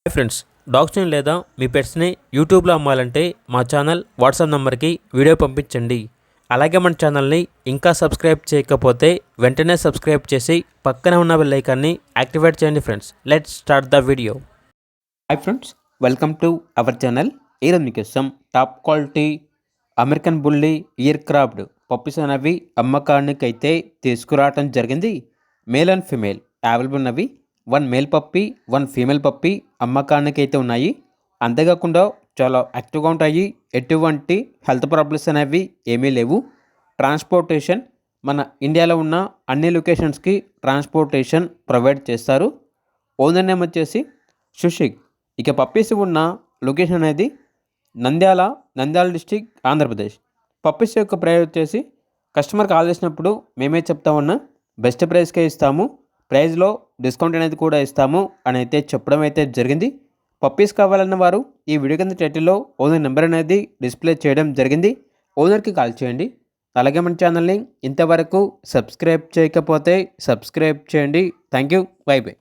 Hi friends, డాగ్స్ని లేదా మీ పెట్స్ని యూట్యూబ్లో అమ్మాలంటే మా ఛానల్ వాట్సాప్ నెంబర్కి వీడియో పంపించండి. అలాగే మన ఛానల్ని ఇంకా సబ్స్క్రైబ్ చేయకపోతే వెంటనే సబ్స్క్రైబ్ చేసి పక్కనే ఉన్న బెల్ ఐకాన్ని యాక్టివేట్ చేయండి. Friends, let's start the video. Hi friends, welcome to our channel. ఈరోజు మీకోసం top quality American bully year craft puppies అనేవి అమ్మకానికి అయితే తీసుకురావడం జరిగింది. మేల్ అండ్ ఫీమేల్ అవైలబుల్ ఉన్నవి. 1 మేల్ పప్పీ 1 ఫీమేల్ పప్పీ అమ్మకానికి అయితే ఉన్నాయి. అంతేకాకుండా చాలా యాక్టివ్గా ఉంటాయి. ఎటువంటి హెల్త్ ప్రాబ్లమ్స్ అనేవి ఏమీ లేవు. ట్రాన్స్పోర్టేషన్ మన ఇండియాలో ఉన్న అన్ని లొకేషన్స్కి ట్రాన్స్పోర్టేషన్ ప్రొవైడ్ చేస్తారు. ఓనర్ నేమ్ వచ్చేసి సుషిక్. ఇక పప్పీస్ ఉన్న లొకేషన్ అనేది నంద్యాల డిస్టిక్, ఆంధ్రప్రదేశ్. పప్పీస్ యొక్క ప్రైస్ వచ్చేసి కస్టమర్ కాల్ చేసినప్పుడు మేమే చెప్తామన్నా బెస్ట్ ప్రైస్కే ఇస్తాము, ప్రైస్లో డిస్కౌంట్ అనేది కూడా ఇస్తాము అని అయితే చెప్పడం అయితే జరిగింది. పప్పీస్ కావాలన్న వారు ఈ వీడియో కింద టైటిల్లో ఓనర్ నెంబర్ అనేది డిస్ప్లే చేయడం జరిగింది. ఓనర్కి కాల్ చేయండి. అలాగే మన ఛానల్ని ఇంతవరకు సబ్స్క్రైబ్ చేయకపోతే సబ్స్క్రైబ్ చేయండి. Thank you. By by.